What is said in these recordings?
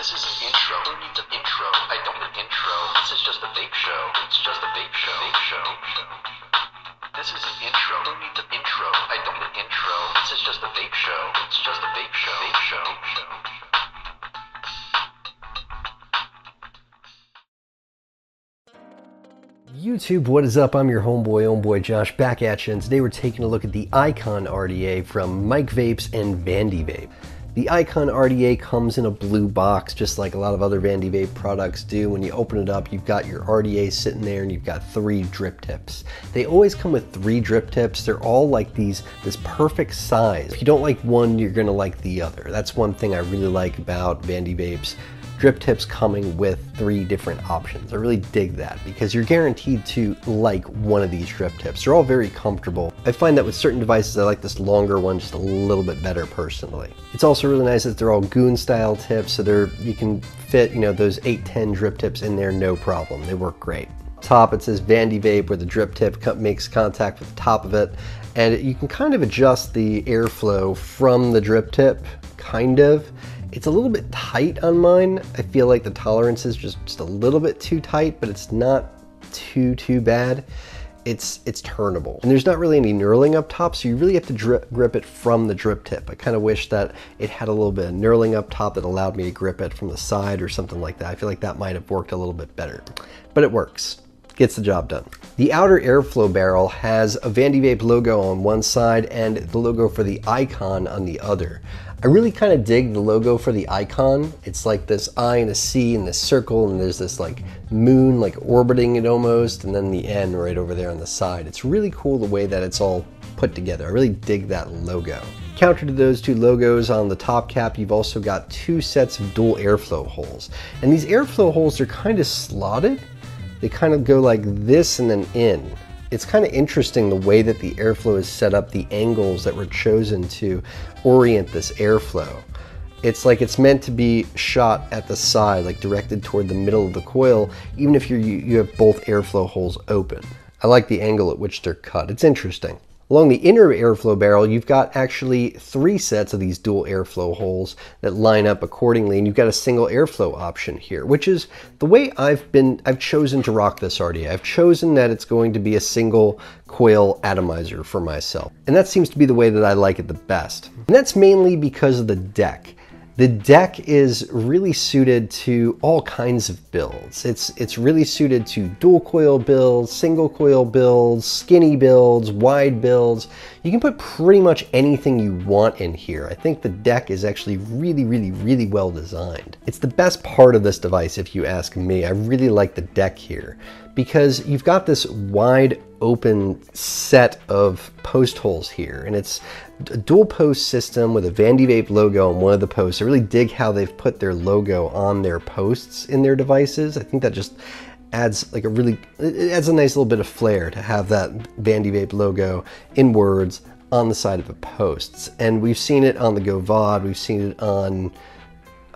This is an intro. Who needs an intro? I don't need an intro. This is just a vape show. It's just a vape show. Vape show. This is an intro. Who needs an intro? I don't need an intro. This is just a vape show. It's just a vape show. Vape show. YouTube, what is up? I'm your homeboy Josh, back at you, and today we're taking a look at the Icon RDA from Vapes and Vandy Vape. The Icon RDA comes in a blue box, just like a lot of other Vandy Vape products do. When you open it up, you've got your RDA sitting there and you've got 3 drip tips. They always come with 3 drip tips. They're all like this perfect size. If you don't like one, you're gonna like the other. That's one thing I really like about Vandy Vapes. Drip tips coming with 3 different options. I really dig that because you're guaranteed to like one of these drip tips. They're all very comfortable. I find that with certain devices, I like this longer one just a little bit better personally. It's also really nice that they're all goon style tips, so you can fit, those 8-10 drip tips in there, no problem. They work great. Top, it says Vandy Vape, where the drip tip makes contact with the top of it, and you can kind of adjust the airflow from the drip tip, kind of. It's a little bit tight on mine. I feel like the tolerance is just a little bit too tight, but it's not too bad. It's turnable. And there's not really any knurling up top, so you really have to grip it from the drip tip. I kind of wish that it had a little bit of knurling up top that allowed me to grip it from the side or something like that. I feel like that might have worked a little bit better, but it works. Gets the job done. The outer airflow barrel has a Vandy Vape logo on one side and the logo for the Icon on the other. I really kind of dig the logo for the Icon. It's like this I and a C and this circle, and there's this like moon like orbiting it almost, and then the N right over there on the side. It's really cool the way that it's all put together. I really dig that logo. Counter to those 2 logos on the top cap, you've also got 2 sets of dual airflow holes. And these airflow holes are kind of slotted. They kind of go like this and then in. It's kind of interesting the way that the airflow is set up, the angles that were chosen to orient this airflow. It's like it's meant to be shot at the side, like directed toward the middle of the coil, even if you have both airflow holes open. I like the angle at which they're cut. It's interesting. Along the inner airflow barrel, you've got actually 3 sets of these dual airflow holes that line up accordingly, and you've got a single airflow option here, which is the way I've chosen to rock this RDA. I've chosen that it's going to be a single coil atomizer for myself, and that seems to be the way that I like it the best. And that's mainly because of the deck. The deck is really suited to all kinds of builds. It's really suited to dual coil builds, single coil builds, skinny builds, wide builds. You can put pretty much anything you want in here. I think the deck is actually really well designed. It's the best part of this device if you ask me. I really like the deck here because you've got this wide open set of post holes here, and it's a dual post system with a Vandy Vape logo on one of the posts. I really dig how they've put their logo on their posts in their devices. I think that just adds like it adds a nice little bit of flair to have that Vandy Vape logo in words on the side of the posts. And we've seen it on the Go VOD, we've seen it on,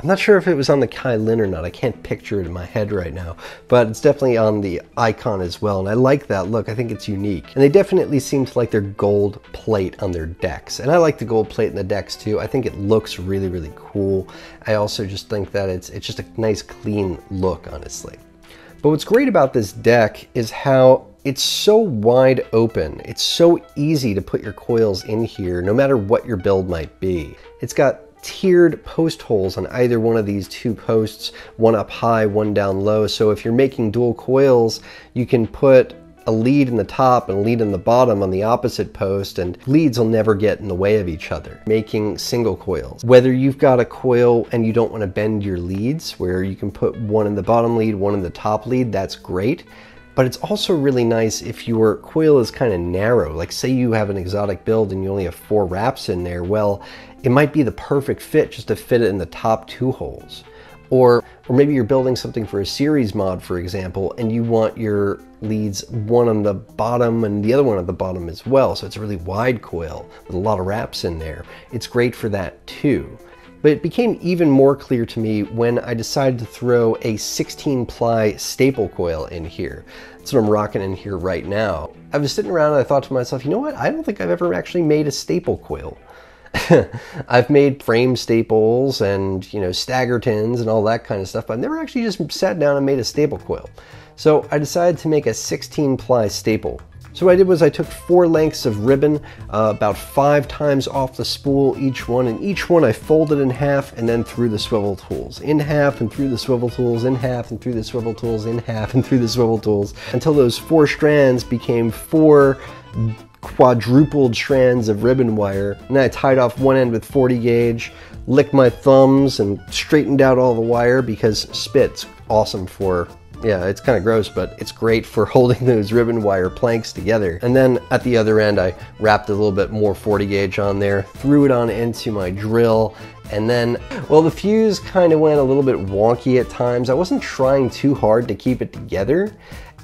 I'm not sure if it was on the Kylin or not. I can't picture it in my head right now, but it's definitely on the Icon as well. And I like that look. I think it's unique. And they definitely seem to like their gold plate on their decks. And I like the gold plate in the decks too. I think it looks really cool. I also just think that it's just a nice clean look, honestly. But what's great about this deck is how it's so wide open. It's so easy to put your coils in here, no matter what your build might be. It's got tiered post holes on either one of these 2 posts, one up high, one down low. So if you're making dual coils, you can put a lead in the top and a lead in the bottom on the opposite post, and leads will never get in the way of each other. Making single coils, whether you've got a coil and you don't want to bend your leads, where you can put one in the bottom lead, one in the top lead, that's great. But it's also really nice if your coil is kind of narrow. Like say you have an exotic build and you only have 4 wraps in there. Well, it might be the perfect fit just to fit it in the top 2 holes. Or maybe you're building something for a series mod, for example, and you want your leads one on the bottom and the other one at the bottom as well. So it's a really wide coil with a lot of wraps in there. It's great for that too. But it became even more clear to me when I decided to throw a 16-ply staple coil in here. That's what I'm rocking in here right now. I was sitting around and I thought to myself, you know what? I don't think I've ever actually made a staple coil. I've made frame staples and, you know, stagger tins and all that kind of stuff, but I've never actually just sat down and made a staple coil. So I decided to make a 16-ply staple. So what I did was I took 4 lengths of ribbon, about 5 times off the spool each one, and each one I folded in half and then threw the swivel tools. In half and through the swivel tools, in half and through the swivel tools, in half and through the swivel tools, until those 4 strands became 4 quadrupled strands of ribbon wire. And then I tied off one end with 40 gauge, licked my thumbs and straightened out all the wire because spit's awesome for, yeah, it's kind of gross, but it's great for holding those ribbon wire planks together. And then at the other end, I wrapped a little bit more 40 gauge on there, threw it on into my drill, and then, well, the fuse kind of went a little bit wonky at times. I wasn't trying too hard to keep it together,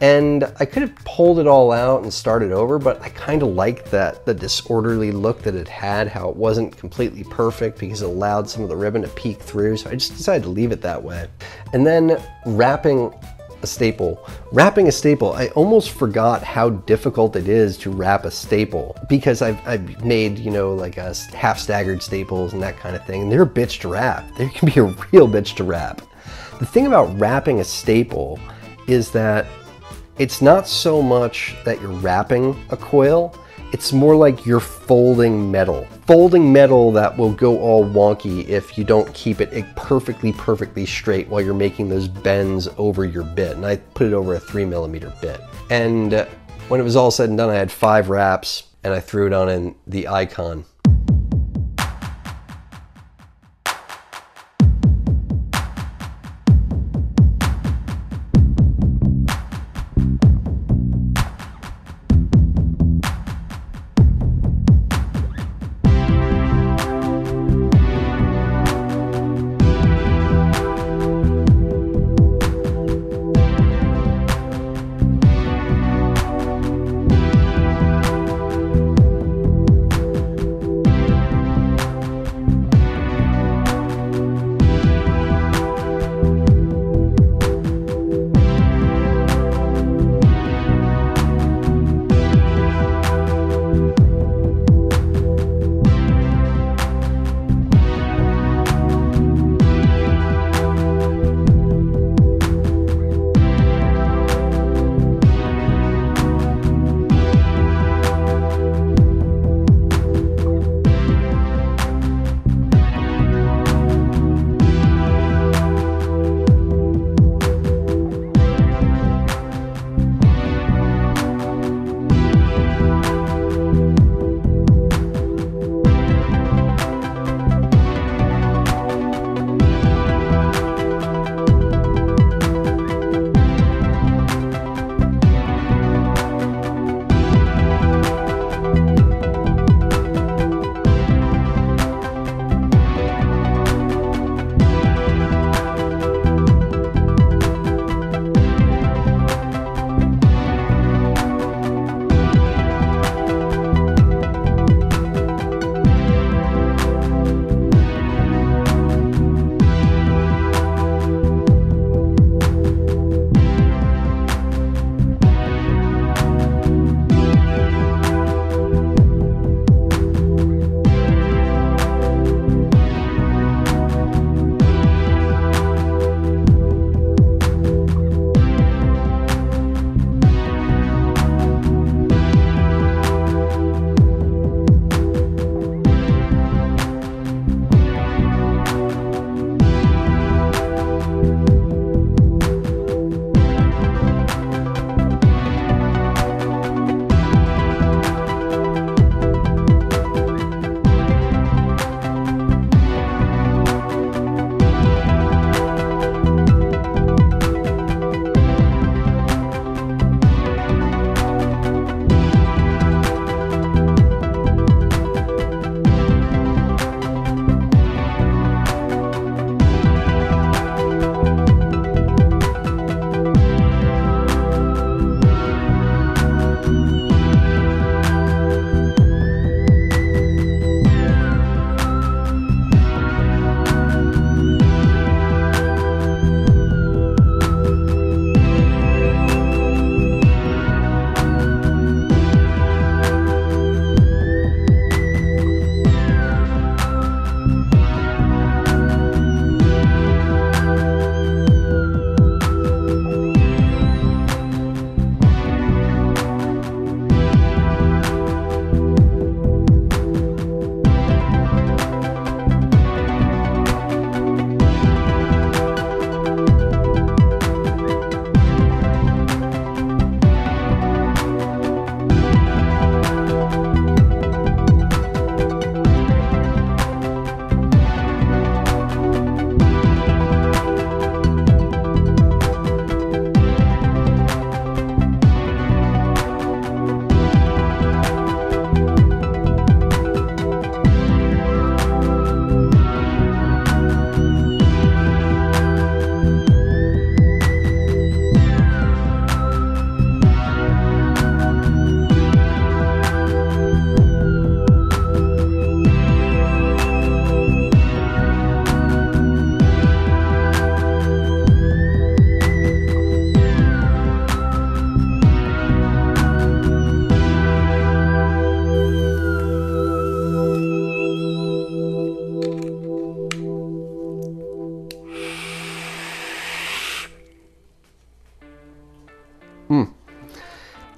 and I could have pulled it all out and started over, but I kind of liked that, the disorderly look that it had, how it wasn't completely perfect because it allowed some of the ribbon to peek through, so I just decided to leave it that way. And then wrapping a staple. Wrapping a staple, I almost forgot how difficult it is to wrap a staple because I've made, you know, like a half staggered staples and that kind of thing, and they're a bitch to wrap. They can be a real bitch to wrap. The thing about wrapping a staple is that it's not so much that you're wrapping a coil, it's more like you're folding metal. Folding metal that will go all wonky if you don't keep it perfectly straight while you're making those bends over your bit. And I put it over a 3mm bit. And when it was all said and done, I had 5 wraps and I threw it on in the Icon.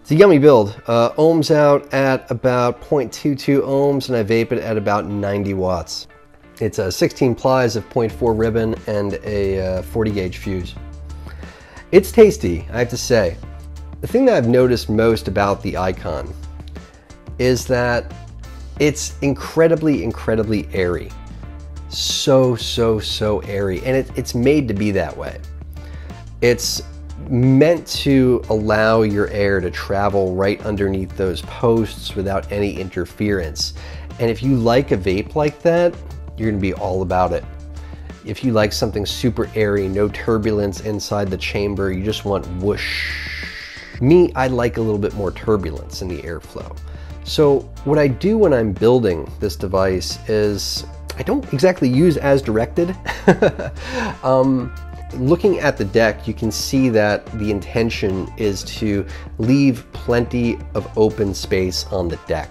It's a yummy build. Ohms out at about 0.22 ohms, and I vape it at about 90 watts. It's 16 plies of 0.4 ribbon and a 40 gauge fuse. It's tasty, I have to say. The thing that I've noticed most about the Icon is that it's incredibly, incredibly airy. So airy, and it's made to be that way. It's meant to allow your air to travel right underneath those posts without any interference. And if you like a vape like that, you're gonna be all about it. If you like something super airy, no turbulence inside the chamber, you just want whoosh. Me, I like a little bit more turbulence in the airflow. So what I do when I'm building this device is I don't exactly use as directed. Looking at the deck, you can see that the intention is to leave plenty of open space on the deck.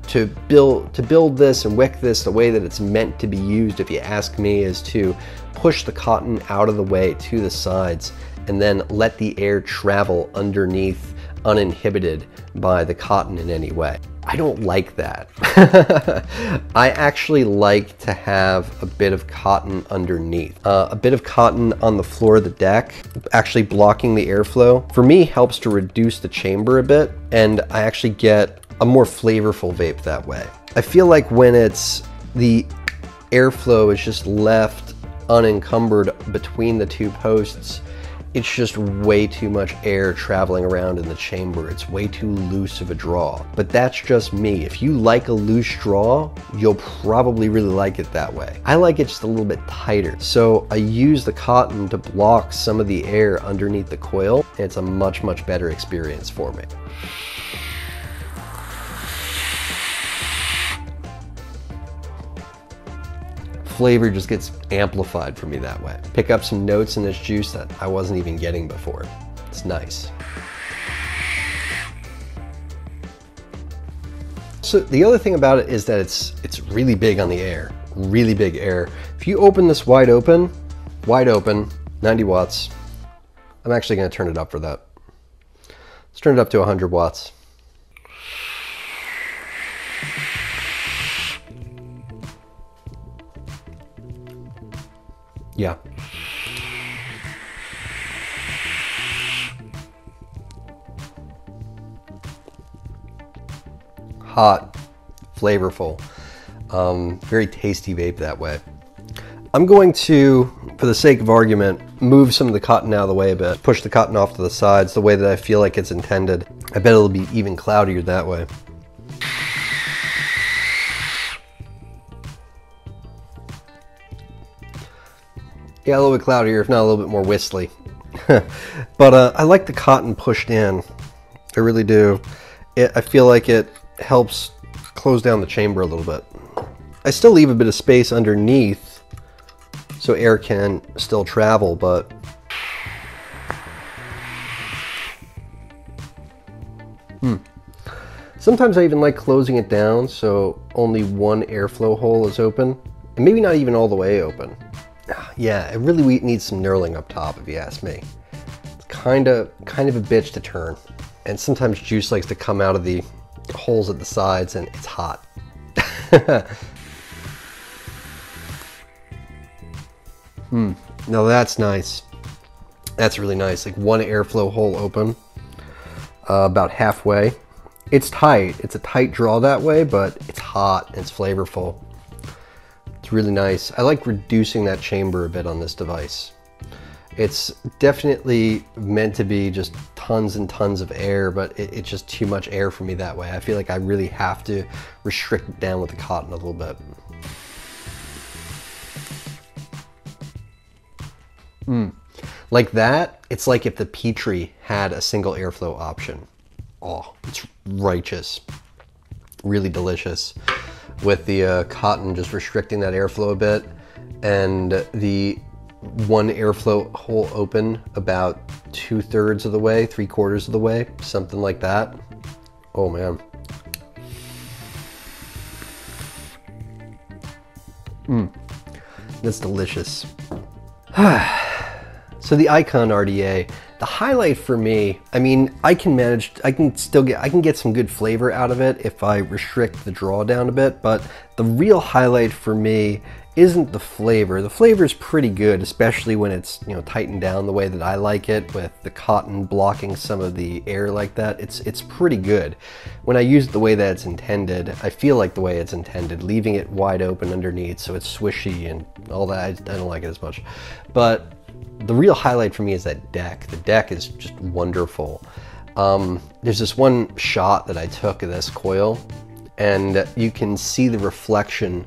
To build this and wick this the way that it's meant to be used, if you ask me, is to push the cotton out of the way to the sides and then let the air travel underneath uninhibited by the cotton in any way. I don't like that. I actually like to have a bit of cotton underneath. A bit of cotton on the floor of the deck, actually blocking the airflow, for me helps to reduce the chamber a bit, and I actually get a more flavorful vape that way. I feel like when the airflow is just left unencumbered between the two posts, it's just way too much air traveling around in the chamber. It's way too loose of a draw. But that's just me. If you like a loose draw, you'll probably really like it that way. I like it just a little bit tighter. So I use the cotton to block some of the air underneath the coil, and it's a much better experience for me. Flavor just gets amplified for me that way. Pick up some notes in this juice that I wasn't even getting before. It's nice. So the other thing about it is that it's really big on the air, really big air. If you open this wide open, 90 watts. I'm actually gonna turn it up for that. Let's turn it up to 100 watts. Yeah. Hot, flavorful, very tasty vape that way. I'm going to, for the sake of argument, move some of the cotton out of the way a bit, push the cotton off to the sides the way that I feel like it's intended. I bet it'll be even cloudier that way. Yeah, a little bit cloudier, if not a little bit more whistly. But I like the cotton pushed in. I really do. I feel like it helps close down the chamber a little bit. I still leave a bit of space underneath so air can still travel, but sometimes I even like closing it down so only one airflow hole is open, and maybe not even all the way open. Yeah, it really needs some knurling up top, if you ask me. It's kind of a bitch to turn, and sometimes juice likes to come out of the holes at the sides, and it's hot. No, that's nice. That's really nice. Like one airflow hole open, about halfway. It's tight. It's a tight draw that way, but it's hot and it's flavorful. It's really nice. I like reducing that chamber a bit on this device. It's definitely meant to be just tons and tons of air, but it's just too much air for me that way. I feel like I really have to restrict it down with the cotton a little bit. Like that, it's like if the Petri had a single airflow option. Oh, it's righteous. Really delicious. With the cotton just restricting that airflow a bit, and the one airflow hole open about 2/3 of the way, 3/4 of the way, something like that. Oh man. That's delicious. So the Icon RDA, the highlight for me, I mean, I can get some good flavor out of it if I restrict the draw down a bit, but the real highlight for me isn't the flavor. The flavor is pretty good, especially when it's, you know, tightened down the way that I like it, with the cotton blocking some of the air like that. It's pretty good. When I use it the way that it's intended, I feel like the way it's intended, leaving it wide open underneath so it's swishy and all that. I don't like it as much. But the real highlight for me is that deck. The deck is just wonderful. There's this one shot that I took of this coil, and you can see the reflection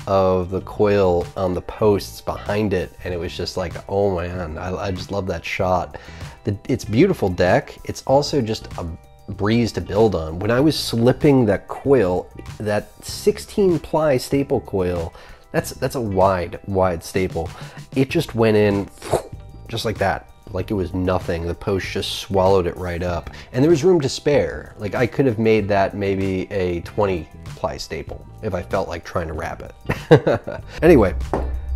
of the coil on the posts behind it, and it was just like, oh man, I just love that shot. It's beautiful deck. It's also just a breeze to build on. When I was slipping that coil, that 16 ply staple coil, that's a wide staple, it just went in just like that, like it was nothing. The post just swallowed it right up, and there was room to spare. Like, I could have made that maybe a 20 ply staple if I felt like trying to wrap it. Anyway,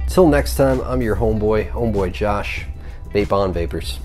till next time, I'm your homeboy Josh. Vape on, vapors.